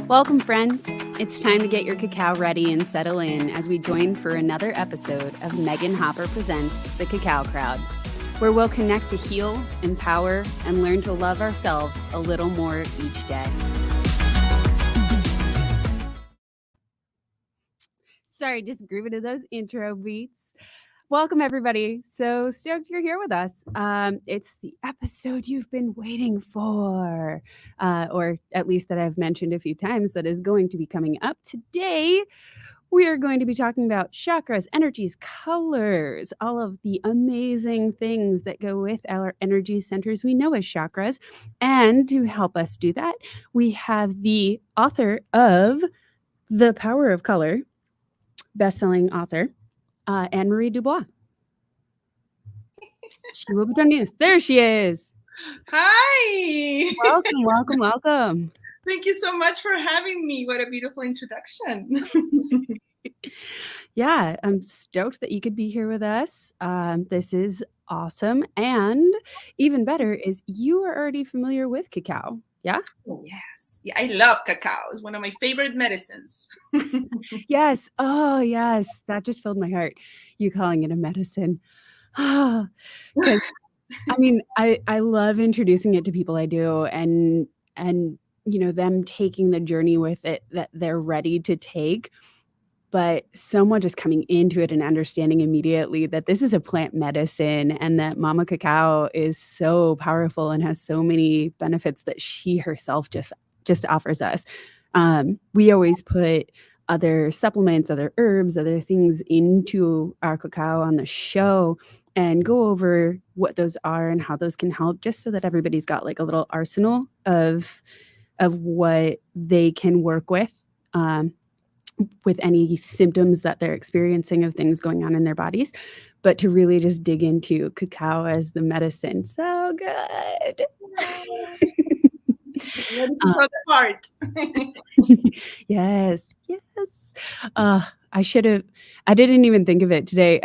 Welcome, friends. It's time to get your cacao ready and settle in as we join for another episode of Megan Hopper Presents The Cacao Crowd, where we'll connect to heal, empower, and learn to love ourselves a little more each day. Sorry, just grooving to those intro beats. Welcome, everybody. So stoked you're here with us. It's the episode you've been waiting for, or at least that I've mentioned a few times, that is going to be coming up today. We are going to be talking about chakras, energies, colors, all of the amazing things that go with our energy centers we know as chakras. And to help us do that, we have the author of The Power of Color, best-selling author, Anne Marie Dubois. She will be joining us. There she is. Hi. Welcome. Thank you so much for having me. What a beautiful introduction. Yeah, I'm stoked that you could be here with us. This is awesome. And even better is you are already familiar with cacao. Yeah? Oh, yes. Yeah, I love cacao. It's one of my favorite medicines. Yes. Oh, yes. That just filled my heart. You calling it a medicine. Because I mean, I love introducing it to people I do and you know, them taking the journey with it that they're ready to take. But someone just coming into it and understanding immediately that this is a plant medicine and that Mama Cacao is so powerful and has so many benefits that she herself just offers us. We always put other supplements, other herbs, other things into our cacao on the show and go over what those are and how those can help, just so that everybody's got like a little arsenal of what they can work with any symptoms that they're experiencing of things going on in their bodies, but to really just dig into cacao as the medicine. So good. Ready for the heart. Yes. I didn't even think of it today.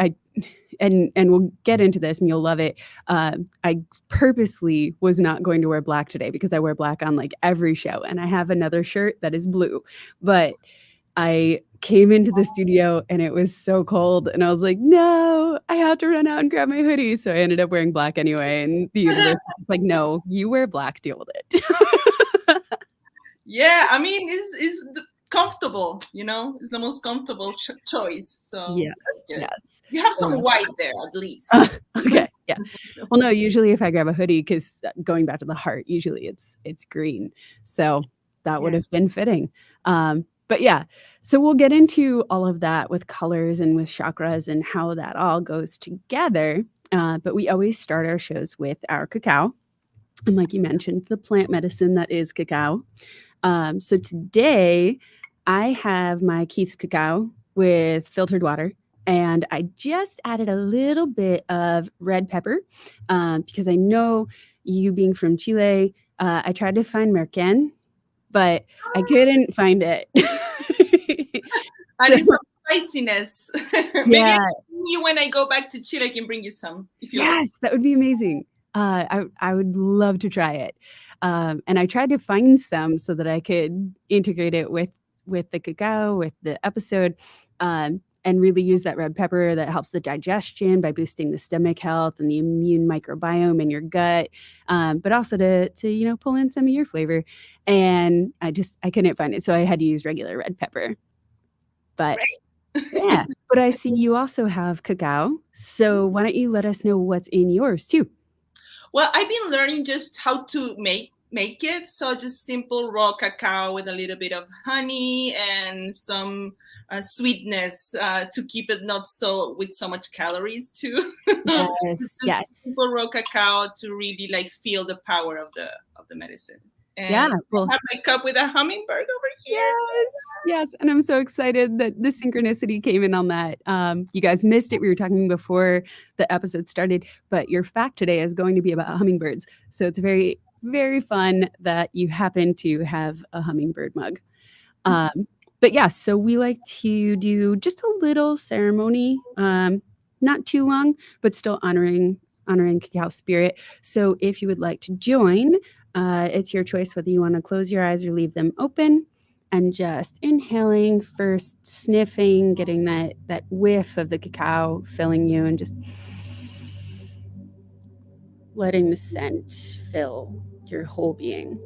And we'll get into this and you'll love it. I purposely was not going to wear black today because I wear black on like every show, and I have another shirt that is blue, but I came into the studio and it was so cold and I was like, no, I have to run out and grab my hoodie. So I ended up wearing black anyway. And the universe was just like, no, you wear black, deal with it. Yeah, I mean, it's comfortable, you know, it's the most comfortable choice. So yes. You have some white there at least. Okay, yeah. Well, no, usually if I grab a hoodie, because going back to the heart, usually it's green. So that would have been fitting. But yeah, so we'll get into all of that with colors and with chakras and how that all goes together. But we always start our shows with our cacao. And like you mentioned, the plant medicine that is cacao. So today I have my Keith's cacao with filtered water. And I just added a little bit of red pepper because I know you being from Chile, I tried to find merquén, but I couldn't find it. I need some spiciness. Yeah. Maybe when I go back to Chile, I can bring you some. If you Yes, that would be amazing. I would love to try it. And I tried to find some so that I could integrate it with the cacao, with the episode, and really use that red pepper that helps the digestion by boosting the stomach health and the immune microbiome in your gut, but also to you know, pull in some of your flavor. And I couldn't find it, so I had to use regular red pepper. But yeah, but I see you also have cacao, so why don't you let us know what's in yours too? Well, I've been learning just how to make it. So just simple raw cacao with a little bit of honey and some sweetness to keep it not so with so much calories too. Yes. Simple raw cacao to really like feel the power of the medicine. And yeah, well, I have my cup with a hummingbird over here. Yes, and I'm so excited that the synchronicity came in on that. You guys missed it. We were talking before the episode started, but your fact today is going to be about hummingbirds. So it's very, very fun that you happen to have a hummingbird mug. But yeah, so we like to do just a little ceremony, not too long, but still honoring cacao spirit. So if you would like to join, it's your choice whether you want to close your eyes or leave them open. and just inhaling, first sniffing, getting that whiff of the cacao filling you, and just letting the scent fill your whole being.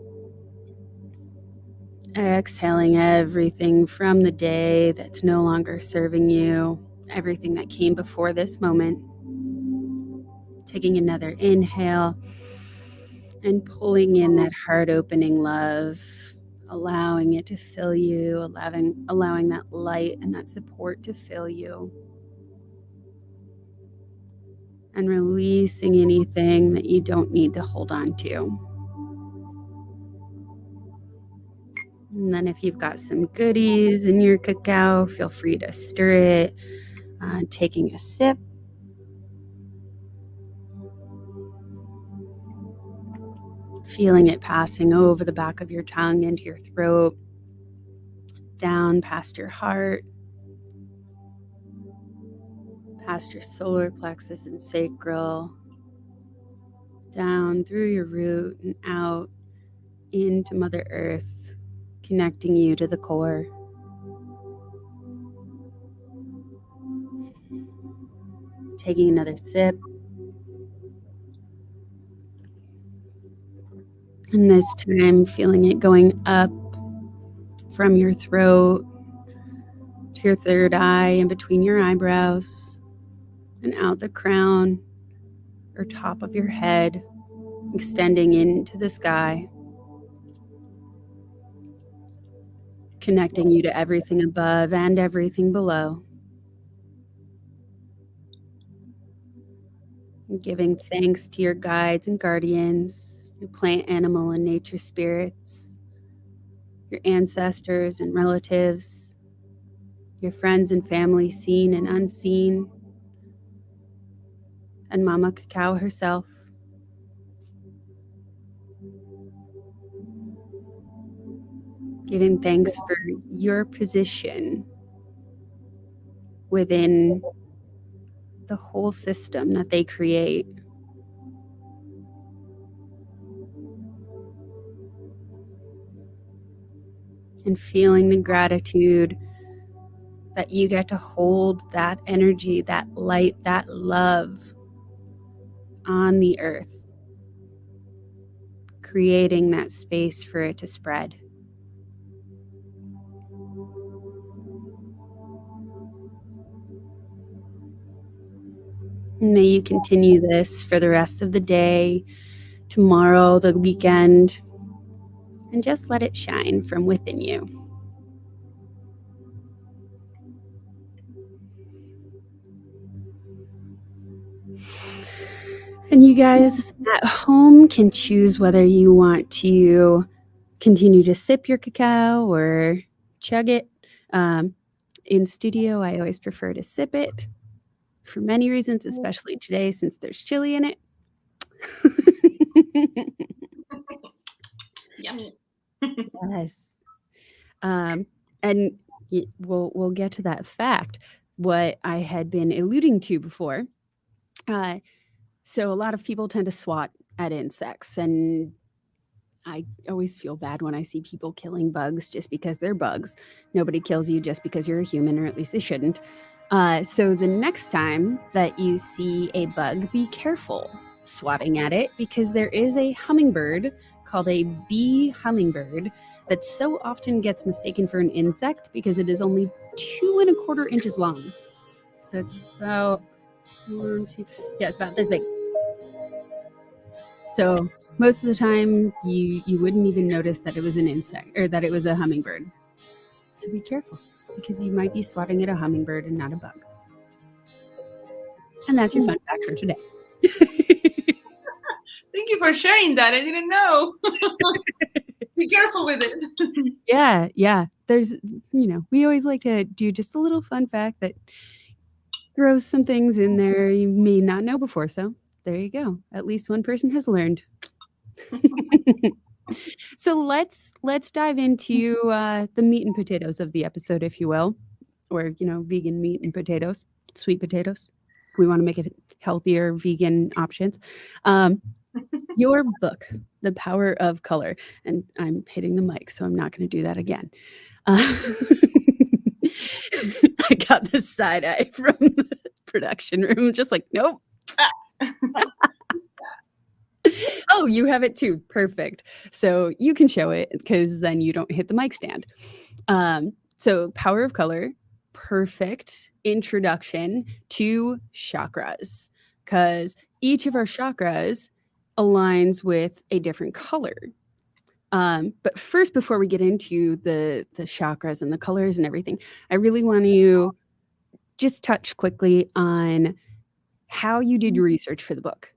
Exhaling everything from the day that's no longer serving you, everything that came before this moment. Taking another inhale and pulling in that heart-opening love, allowing it to fill you, allowing that light and that support to fill you. And releasing anything that you don't need to hold on to. And then if you've got some goodies in your cacao, feel free to stir it, taking a sip. Feeling it passing over the back of your tongue into your throat, down past your heart, past your solar plexus and sacral, down through your root and out into Mother Earth, connecting you to the core. Taking another sip. And this time feeling it going up from your throat to your third eye and between your eyebrows and out the crown or top of your head, extending into the sky, connecting you to everything above and everything below. Giving thanks to your guides and guardians, your plant, animal, and nature spirits, your ancestors and relatives, your friends and family seen and unseen, and Mama Cacao herself. Giving thanks for your position within the whole system that they create. And feeling the gratitude that you get to hold that energy, that light, that love on the earth, creating that space for it to spread. May you continue this for the rest of the day, tomorrow, the weekend, and just let it shine from within you. And you guys at home can choose whether you want to continue to sip your cacao or chug it. In studio, I always prefer to sip it for many reasons, especially today since there's chili in it. Yummy. Yes. And we'll get to that fact, what I had been alluding to before. So a lot of people tend to swat at insects, and I always feel bad when I see people killing bugs just because they're bugs. Nobody kills you just because you're a human, or at least they shouldn't. So the next time that you see a bug, be careful swatting at it, because there is a hummingbird called a bee hummingbird that so often gets mistaken for an insect because it is only 2¼ inches long. So it's about it's about this big. So most of the time you wouldn't even notice that it was an insect or that it was a hummingbird. So be careful, because you might be swatting at a hummingbird and not a bug. And that's your fun fact for today. Thank you for sharing that. I didn't know. Be careful with it. Yeah. There's, we always like to do just a little fun fact that throws some things in there you may not know before. So there you go. At least one person has learned. So let's dive into the meat and potatoes of the episode, if you will, or vegan meat and potatoes, sweet potatoes. We want to make it healthier, vegan options. Your book, the power of color. And I'm hitting the mic, so I'm not going to do that again. I got this side eye from the production room, just like, nope. Oh, you have it too. Perfect. So you can show it because then you don't hit the mic stand. So power of color, perfect introduction to chakras, because each of our chakras aligns with a different color. But first, before we get into the chakras and the colors and everything, I really want to just touch quickly on how you did your research for the book.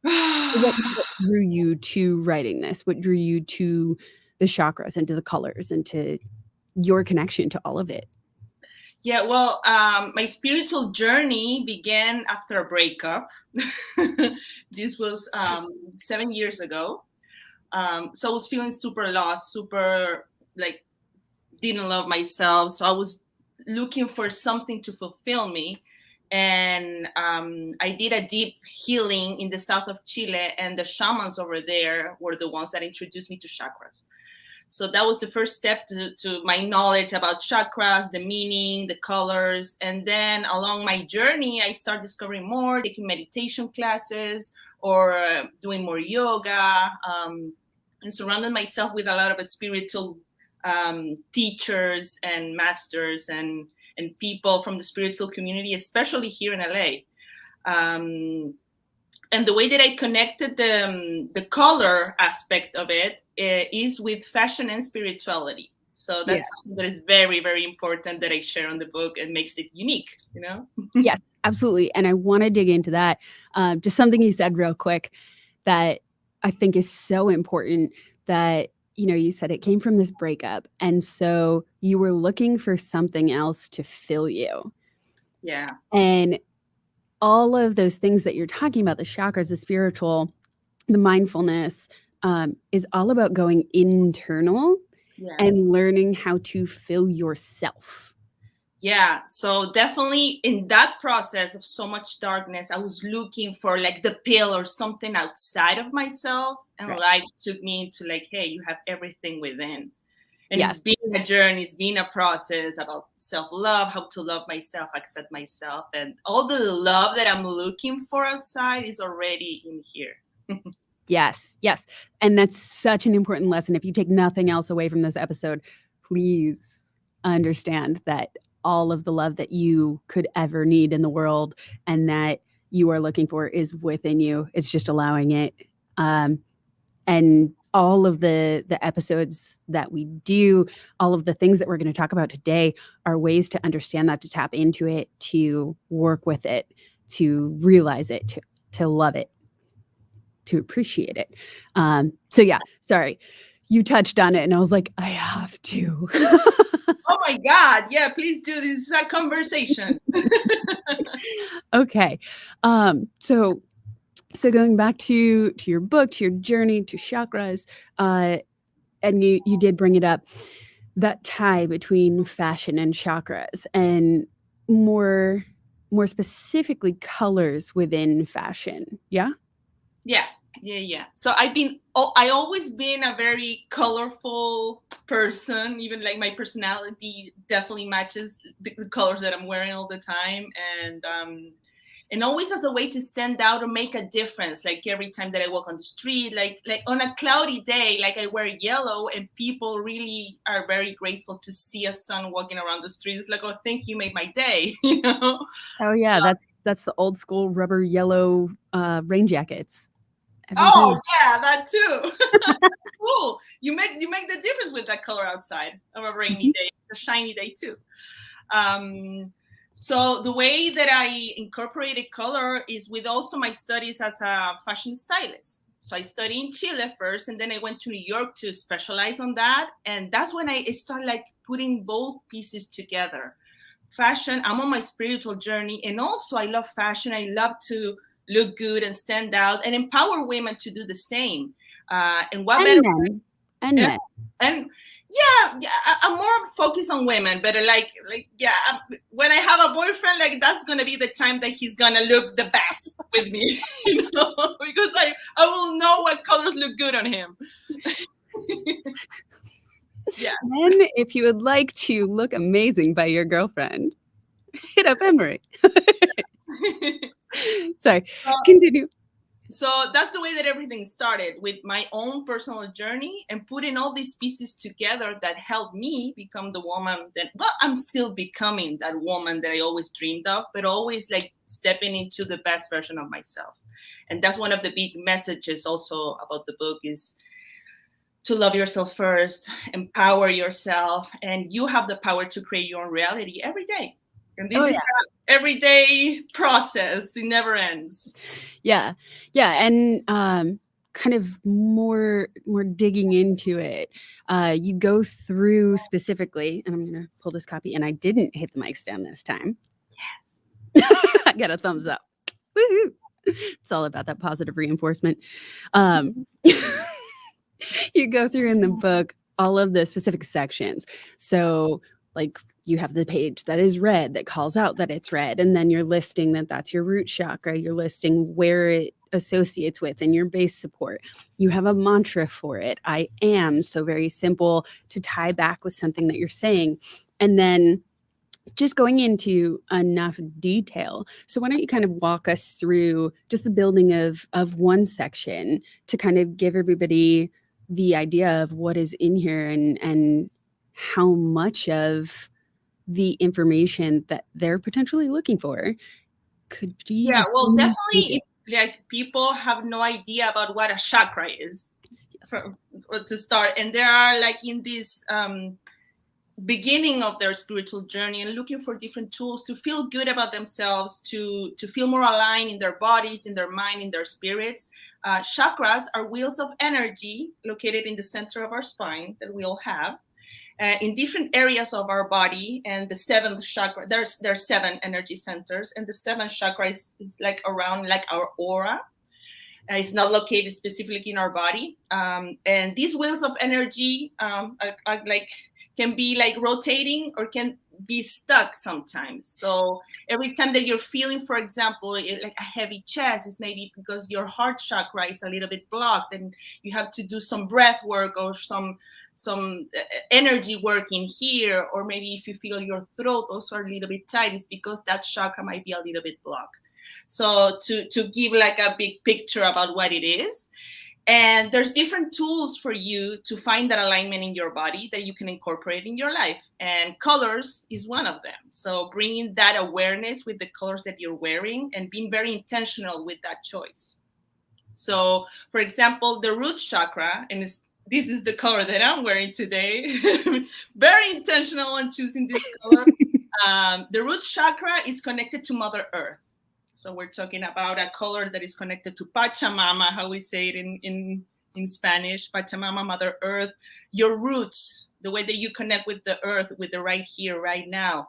What drew you to writing this? What drew you to the chakras and to the colors and to your connection to all of it? Yeah, well, my spiritual journey began after a breakup. This was 7 years ago. So I was feeling super lost, super like didn't love myself. So I was looking for something to fulfill me. And I did a deep healing in the south of Chile, and the shamans over there were the ones that introduced me to chakras. So that was the first step to my knowledge about chakras, the meaning, the colors. And then along my journey, I started discovering more, taking meditation classes or doing more yoga, and surrounded myself with a lot of spiritual teachers and masters and people from the spiritual community, especially here in LA. And the way that I connected the color aspect of it is with fashion and spirituality. So that's something that is very, very important that I share on the book and makes it unique, you know? Yes, absolutely. And I want to dig into that. Just something you said real quick that I think is so important, that, you know, you said it came from this breakup. And so you were looking for something else to fill you. Yeah. And all of those things that you're talking about, the chakras, the spiritual, the mindfulness, is all about going internal and learning how to fill yourself. Yeah, so definitely in that process of so much darkness, I was looking for like the pill or something outside of myself, and life took me into like, hey, you have everything within. And it's been a journey, it's been a process about self-love, how to love myself, accept myself, and all the love that I'm looking for outside is already in here. Yes. And that's such an important lesson. If you take nothing else away from this episode, please understand that all of the love that you could ever need in the world and that you are looking for is within you. It's just allowing it. And all of the episodes that we do, all of the things that we're going to talk about today are ways to understand that, to tap into it, to work with it, to realize it, to love it, to appreciate it. So yeah, sorry. You touched on it and I was like, I have to. Oh my God. Yeah, please do. This is a conversation. Okay. So going back to your book, to your journey, to chakras, and you did bring it up, that tie between fashion and chakras, and more specifically colors within fashion. Yeah. So I always been a very colorful person. Even like my personality definitely matches the colors that I'm wearing all the time, and always as a way to stand out or make a difference. Like every time that I walk on the street, like on a cloudy day, like I wear yellow, and people really are very grateful to see a sun walking around the street. It's like, oh, thank you, made my day. You know? Oh yeah, that's the old school rubber yellow rain jackets. Yeah, that too. That's cool. You make the difference with that color outside of a rainy day, a shiny day too. So the way that I incorporated color is with also my studies as a fashion stylist. So I studied in Chile first, and then I went to New York to specialize on that. And that's when I started like putting both pieces together. Fashion, I'm on my spiritual journey, and also I love fashion. I love to look good and stand out and empower women to do the same. And what better way? And Yeah. men. And I'm more focused on women, but when I have a boyfriend, like that's gonna be the time that he's gonna look the best with me, because I will know what colors look good on him. Yeah. Men, if you would like to look amazing by your girlfriend, hit up Anne Marie. Sorry, continue. So that's the way that everything started, with my own personal journey and putting all these pieces together that helped me become the woman that, well, I'm still becoming that woman that I always dreamed of, but always like stepping into the best version of myself. And that's one of the big messages also about the book, is to love yourself first, empower yourself, and you have the power to create your own reality every day. And this is an everyday process. It never ends. Yeah. And kind of more digging into it, you go through specifically, and I'm going to pull this copy, and I didn't hit the mic stand this time. Yes. I got a thumbs up. Woohoo. It's all about that positive reinforcement. You go through in the book all of the specific sections. So like you have the page that is red that calls out that it's red, and then you're listing that that's your root chakra. You're listing where it associates with and your base support. You have a mantra for it. I am. So very simple to tie back with something that you're saying. And then just going into enough detail. So why don't you kind of walk us through just the building of one section to kind of give everybody the idea of what is in here and how much of the information that they're potentially looking for could be. Yeah, well, definitely it's like people have no idea about what a chakra is. Yes. To start. And there are like in this beginning of their spiritual journey and looking for different tools to feel good about themselves, to feel more aligned in their bodies, in their mind, in their spirits. Chakras are wheels of energy located in the center of our spine that we all have, in different areas of our body. And the seventh chakra, there's 7 energy centers, and the 7th chakra is like around like our aura. It's not located specifically in our body. And these wheels of energy are like, can be like rotating or can be stuck sometimes. So every time that you're feeling, for example, like a heavy chest, is maybe because your heart chakra is a little bit blocked, and you have to do some breath work or some energy work in here. Or maybe if you feel your throat also a little bit tight, it's because that chakra might be a little bit blocked. So to give like a big picture about what it is. And there's different tools for you to find that alignment in your body that you can incorporate in your life. And colors is one of them. So bringing that awareness with the colors that you're wearing and being very intentional with that choice. So, for example, the root chakra, and this is the color that I'm wearing today. Very intentional on choosing this color. The root chakra is connected to Mother Earth. So we're talking about a color that is connected to Pachamama, how we say it in Spanish, Pachamama, Mother Earth, your roots, the way that you connect with the earth, with the right here, right now.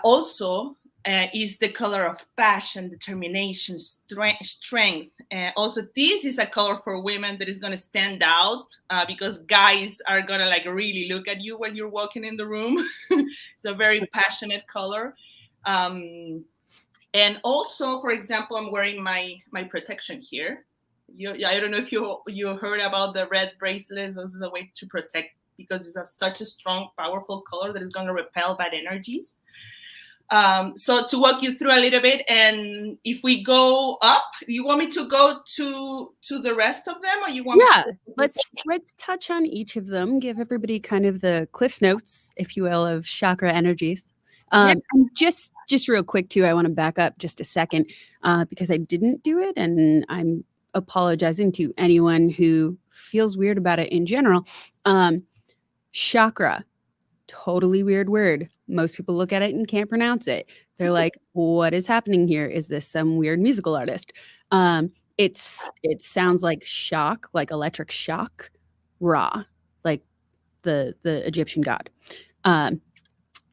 Also is the color of passion, determination, strength. Also, this is a color for women that is going to stand out because guys are going to like really look at you when you're walking in the room. It's a very passionate color. And also, for example, I'm wearing my protection here. I don't know if you heard about the red bracelets. This is a way to protect, because it's such a strong, powerful color that is going to repel bad energies. So to walk you through a little bit, and if we go up, you want me to go to the rest of them, or you want? Yeah, let's touch on each of them. Give everybody kind of the Cliff's Notes, if you will, of chakra energies. And just real quick too, I want to back up just a second because I didn't do it, and I'm apologizing to anyone who feels weird about it in general. Chakra, totally weird word. Most people look at it and can't pronounce it. They're like, what is happening here? Is this some weird musical artist? It sounds like shock, like electric shock, Ra, like the Egyptian god.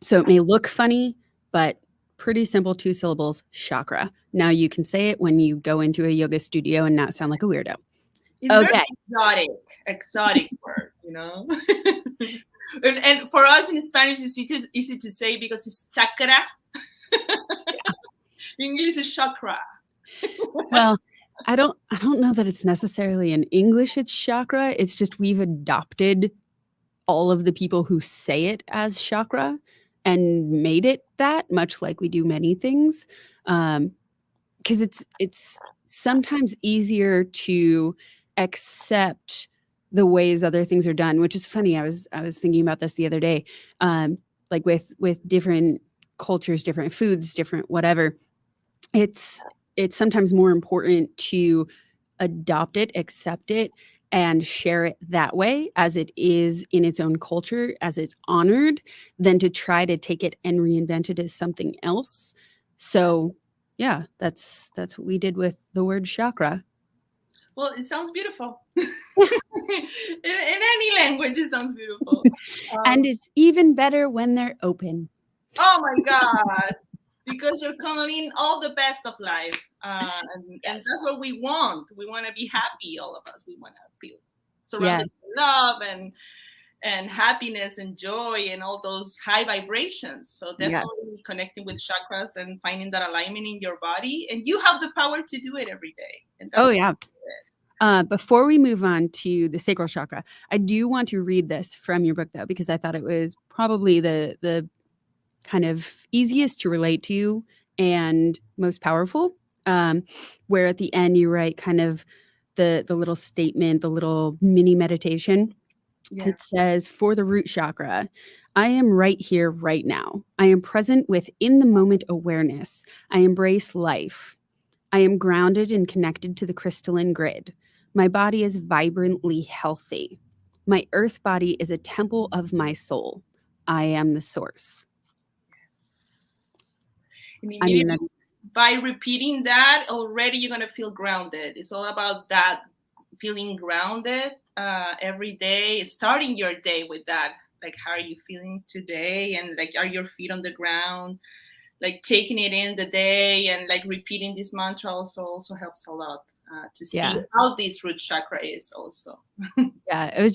So it may look funny, but pretty simple, 2 syllables, chakra. Now you can say it when you go into a yoga studio and not sound like a weirdo. It's very exotic word. you know. And for us in Spanish, it's easy to say because it's chakra. In English, it's chakra. Well, I don't know that it's necessarily in English it's chakra. It's just we've adopted all of the people who say it as chakra and made it that, much like we do many things. Because it's sometimes easier to accept the ways other things are done, which is funny. I was thinking about this the other day, like with different cultures, different foods, different whatever. It's sometimes more important to adopt it, accept it, and share it that way as it is in its own culture, as it's honored, than to try to take it and reinvent it as something else. So yeah, that's what we did with the word chakra. Well, it sounds beautiful. in any language, it sounds beautiful. And it's even better when they're open. Oh my God. Because you're calling all the best of life. And that's what we want. We want to be happy, all of us. We want to feel surrounded by love and happiness and joy and all those high vibrations. So definitely connecting with chakras and finding that alignment in your body. And you have the power to do it every day. And that's before we move on to the sacral chakra, I do want to read this from your book, though, because I thought it was probably the kind of easiest to relate to and most powerful, where at the end you write kind of the little statement, the little mini meditation. It says, for the root chakra, I am right here, right now. I am present with in the moment awareness. I embrace life. I am grounded and connected to the crystalline grid. My body is vibrantly healthy. My earth body is a temple of my soul. I am the source. And by repeating that, already you're going to feel grounded. It's all about that, feeling grounded every day, starting your day with that. Like, how are you feeling today? And like, are your feet on the ground? Like taking it in the day and like repeating this mantra also helps a lot to see how this root chakra is also. Yeah, it was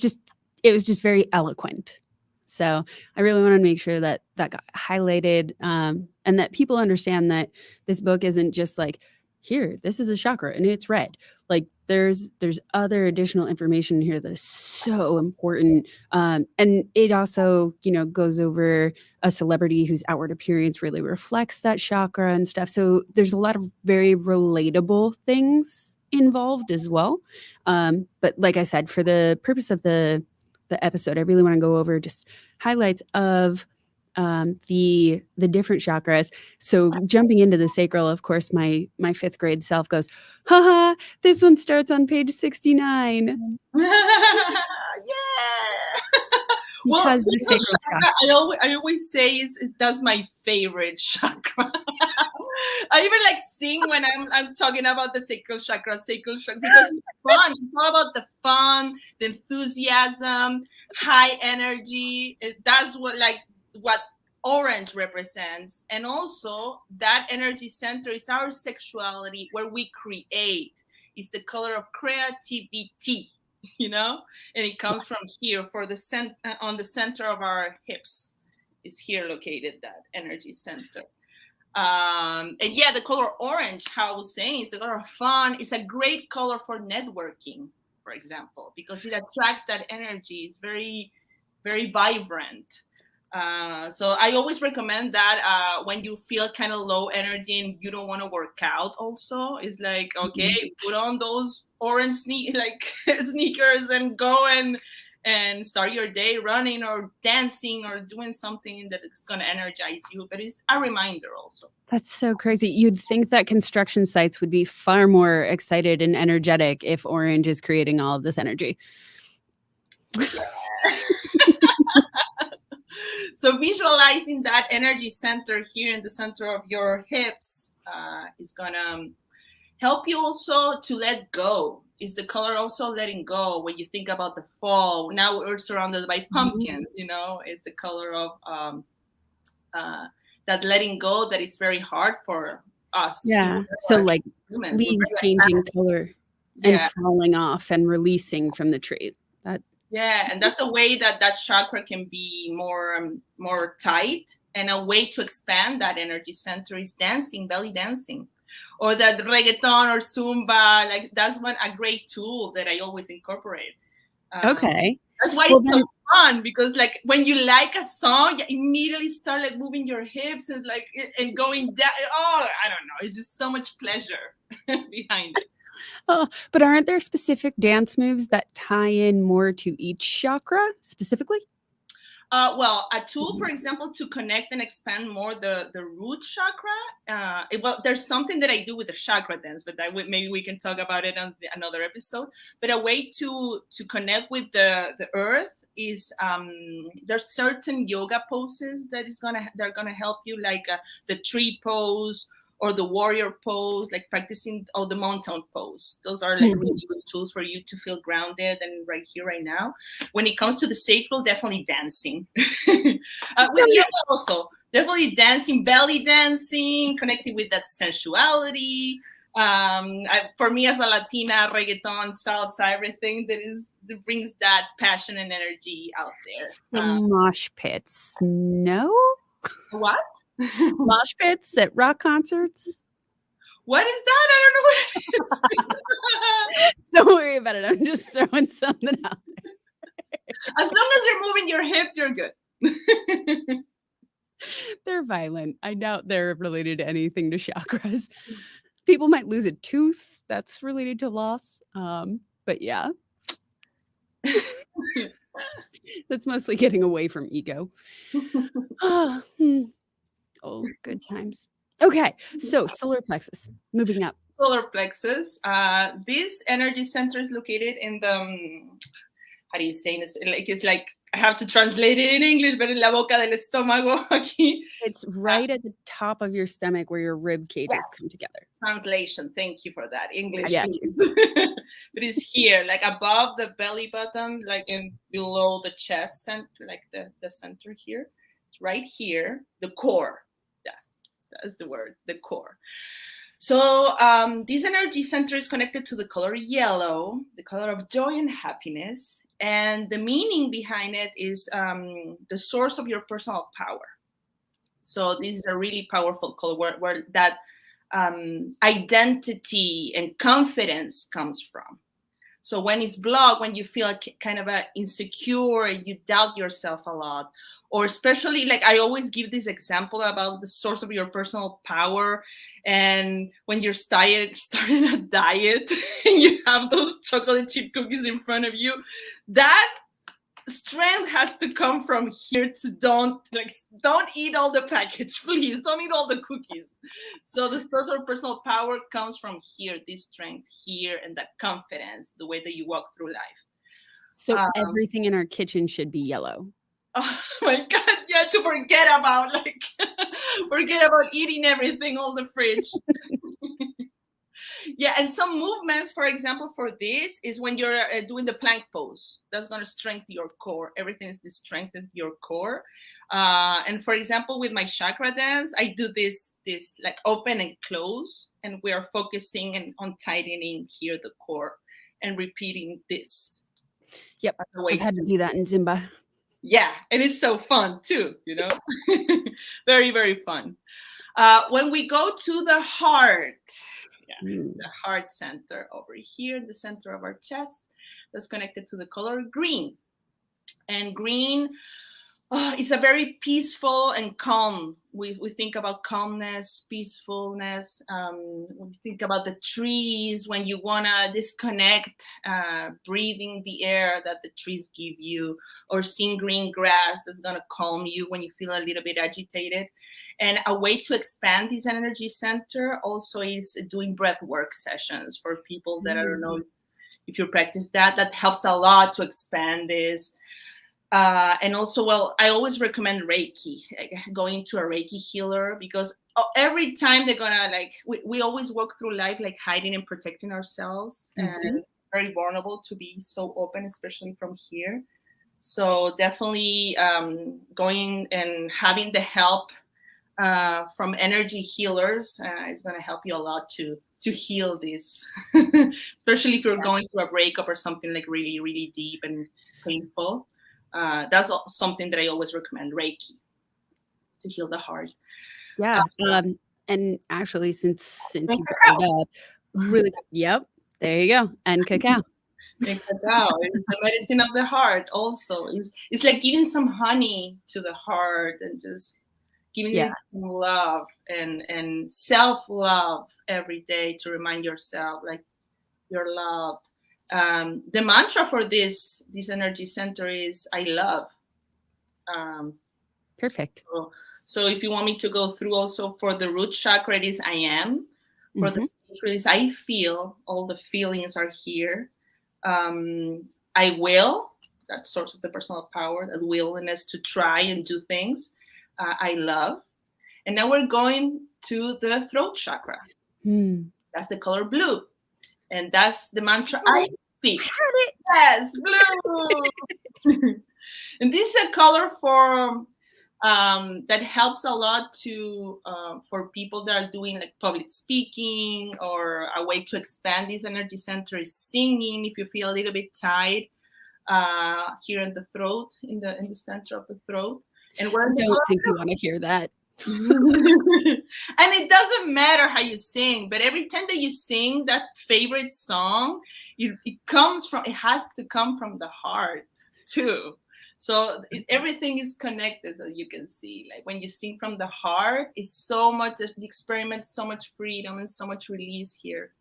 just very eloquent. So I really want to make sure that got highlighted, and that people understand that this book isn't just like, here, this is a chakra and it's red. Like there's other additional information here that is so important. And it also, goes over a celebrity whose outward appearance really reflects that chakra and stuff. So there's a lot of very relatable things involved as well. But like I said, for the purpose of the episode, I really want to go over just highlights of the different chakras. So jumping into the sacral, of course, my fifth grade self goes, haha, this one starts on page 69. Well, chakra, I always say that's my favorite chakra. I even like sing when I'm talking about the sacral chakra, because it's fun. It's all about the fun, the enthusiasm, high energy. That's what orange represents. And also that energy center is our sexuality, where we create. It's the color of creativity, and it comes from here on the center of our hips is here located, that energy center. And the color orange, how I was saying, is the color of fun. It's a great color for networking, for example, because it attracts that energy. It's very, very vibrant. So I always recommend that when you feel kind of low energy and you don't want to work out also, it's like, okay, put on those orange sneakers and go and start your day running or dancing or doing something that is going to energize you. But it's a reminder also. That's so crazy. You'd think that construction sites would be far more excited and energetic if orange is creating all of this energy. So visualizing that energy center here in the center of your hips is going to help you also to let go. Is the color also letting go when you think about the fall? Now we're surrounded by pumpkins, is the color of that letting go that is very hard for us. Yeah. So like leaves changing color and falling off and releasing from the tree. Yeah, and that's a way that that chakra can be more tight, and a way to expand that energy center is dancing, belly dancing, or that reggaeton or zumba. Like that's one a great tool that I always incorporate. Okay. That's why Well, it's so fun, because like when you like a song, you immediately start like moving your hips and like and going down. Oh, I don't know. It's just so much pleasure behind it. but aren't there specific dance moves that tie in more to each chakra specifically? Well, a tool, for example, to connect and expand more the root chakra. Well, there's something that I do with the chakra dance, but maybe we can talk about it on another episode. But a way to connect with the earth is there's certain yoga poses they're gonna help you, like the tree pose or the warrior pose, like practicing or the mountain pose. Those are like really good tools for you to feel grounded and right here, right now. When it comes to the sacral, definitely dancing. With yoga also, definitely dancing, belly dancing, connecting with that sensuality. For me as a Latina, reggaeton, salsa, everything that brings that passion and energy out there. Some mosh pits. No? What? Mosh pits at rock concerts? What is that? I don't know what it is. Don't worry about it. I'm just throwing something out there. As long as you're moving your hips, you're good. They're violent. I doubt they're related to anything to chakras. People might lose a tooth. That's related to loss. But yeah. That's mostly getting away from ego. Oh, good times. Okay, so solar plexus, moving up. Solar plexus. This energy center is located in the, how do you say this? Like it's like, I have to translate it in English, but en la boca del estómago aquí. It's right at the top of your stomach where your rib cages come together. Translation. Thank you for that. English. Yeah. But it's here, like above the belly button, like in below the chest center, like the center here. It's right here, the core. Yeah, that's the word, the core. So this energy center is connected to the color yellow, the color of joy and happiness. And the meaning behind it is the source of your personal power. So this is a really powerful color where that identity and confidence comes from. So when it's blocked, when you feel like kind of insecure, you doubt yourself a lot, or especially like I always give this example about the source of your personal power. And when you're starting a diet and you have those chocolate chip cookies in front of you, that strength has to come from here. To don't eat all the package, please. Don't eat all the cookies. So the source of personal power comes from here, this strength here, and that confidence, the way that you walk through life. So everything in our kitchen should be yellow. Oh my God, yeah, to forget about eating everything, all the fridge. Yeah, and some movements, for example, for this is when you're doing the plank pose. That's going to strengthen your core. Everything is to strengthen your core. And for example, with my chakra dance, I do this like open and close, and we are focusing on tightening here the core and repeating this. Yep, I've had to do that in Zumba. Yeah, and it's so fun too, you know. Very, very fun. When we go to the heart, the heart center over here, the center of our chest, that's connected to the color green. And green is a very peaceful and calm. We think about calmness, peacefulness. We think about the trees when you want to disconnect, breathing the air that the trees give you, or seeing green grass that's going to calm you when you feel a little bit agitated. And a way to expand this energy center also is doing breath work sessions for people that I don't know if you practice that. That helps a lot to expand this. And also, well, I always recommend Reiki, like going to a Reiki healer, because every time they're gonna we always walk through life like hiding and protecting ourselves, and very vulnerable to be so open, especially from here. So definitely going and having the help from energy healers is going to help you a lot to to heal this, especially if you're going through a breakup or something like really, really deep and painful. That's something that I always recommend, Reiki, to heal the heart. Yeah. And actually, since And you brought it up, really, yep, there you go. And cacao. And cacao is the medicine of the heart. Also, it's like giving some honey to the heart and just giving it love and self love every day to remind yourself like you're loved. The mantra for this energy center is I love. Perfect. So if you want me to go through also for the root chakra, it is I am. For the sacral is I feel. All the feelings are here. I will. That source of the personal power, that willingness to try and do things. I love. And now we're going to the throat chakra. That's the color blue. And that's the mantra I speak. Yes, blue. And this is a color for that helps a lot to for people that are doing like public speaking, or a way to expand this energy center is singing. If you feel a little bit tight here in the throat, in the center of the throat, and I don't think you want to hear that. And it doesn't matter how you sing, but every time that you sing that favorite song, it has to come from the heart too. So everything is connected, as you can see. Like when you sing from the heart, it's so much, the experiment, so much freedom and so much release here.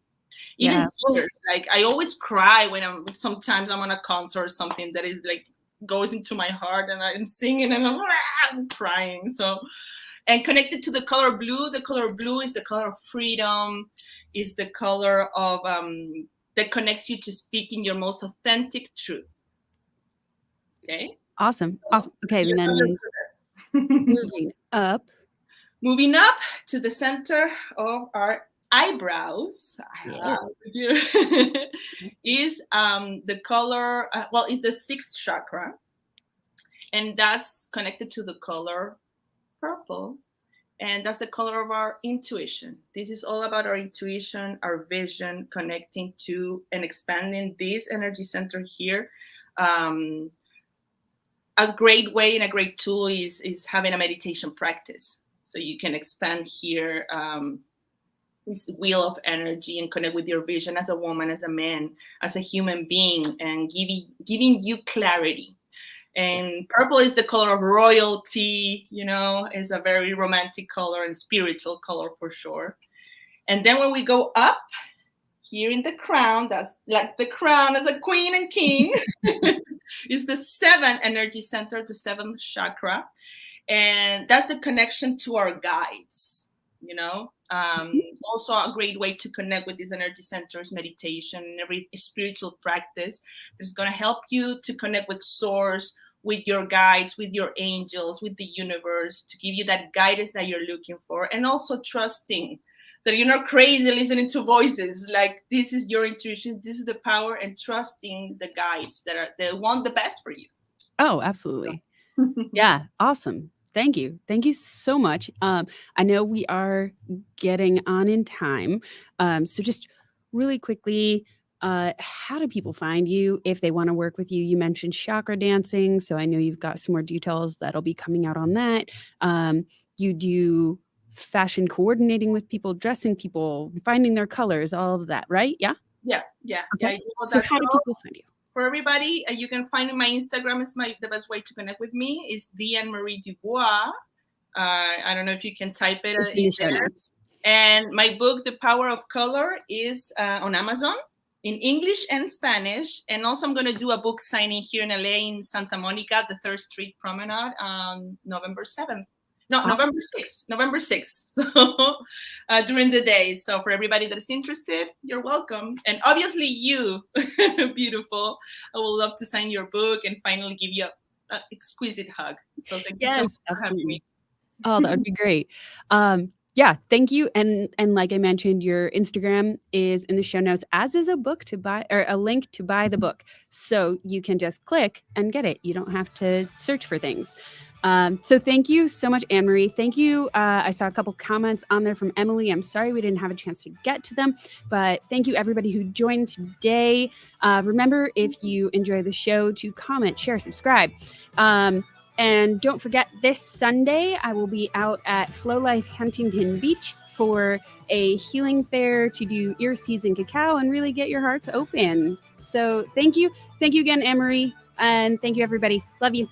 Even tears. Like I always cry when sometimes I'm on a concert or something that is like goes into my heart, and I'm singing and I'm crying. So, and connected to the color blue is the color of freedom, is the color of that connects you to speaking your most authentic truth. Okay. Awesome. Okay, and then moving up to the center of our eyebrows. Is the color, is the sixth chakra, and that's connected to the color purple, and that's the color of our intuition. This is all about our intuition, our vision, connecting to and expanding this energy center here. A great way and a great tool is having a meditation practice. So you can expand here this wheel of energy and connect with your vision as a woman, as a man, as a human being, and giving you clarity. And purple is the color of royalty, is a very romantic color and spiritual color for sure. And then when we go up here in the crown, that's like the crown as a queen and king, is the seventh energy center, the seventh chakra. And that's the connection to our guides, Also a great way to connect with these energy centers, meditation, and every spiritual practice is going to help you to connect with source, with your guides, with your angels, with the universe, to give you that guidance that you're looking for. And also trusting that you're not crazy listening to voices. Like, this is your intuition, this is the power, and trusting the guides that want the best for you. Oh, absolutely. Yeah. Awesome. Thank you. Thank you so much. I know we are getting on in time. So just really quickly, how do people find you if they want to work with you? You mentioned chakra dancing, so I know you've got some more details that'll be coming out on that. You do fashion coordinating with people, dressing people, finding their colors, all of that, right? Yeah? Yeah. Okay. So how do people find you? For everybody, you can find my Instagram is the best way to connect with me. Is the Anne Marie Dubois. I don't know if you can type it in there. And my book, The Power of Color, is on Amazon in English and Spanish. And also I'm going to do a book signing here in LA in Santa Monica, the 3rd Street Promenade, on November 7th. No, awesome. November 6th. So during the day. So for everybody that is interested, you're welcome. And obviously you, beautiful. I would love to sign your book and finally give you an exquisite hug. So thank you so much for having me. Oh, that would be great. Yeah, thank you. And like I mentioned, your Instagram is in the show notes, as is a book to buy, or a link to buy the book. So you can just click and get it. You don't have to search for things. So thank you so much, Anne Marie. Thank you. I saw a couple comments on there from Emily. I'm sorry we didn't have a chance to get to them, but thank you everybody who joined today. Remember, if you enjoy the show, to comment, share, subscribe. And don't forget, this Sunday, I will be out at Flow Life Huntington Beach for a healing fair to do ear seeds and cacao and really get your hearts open. So thank you. Thank you again, Anne Marie. And thank you, everybody. Love you.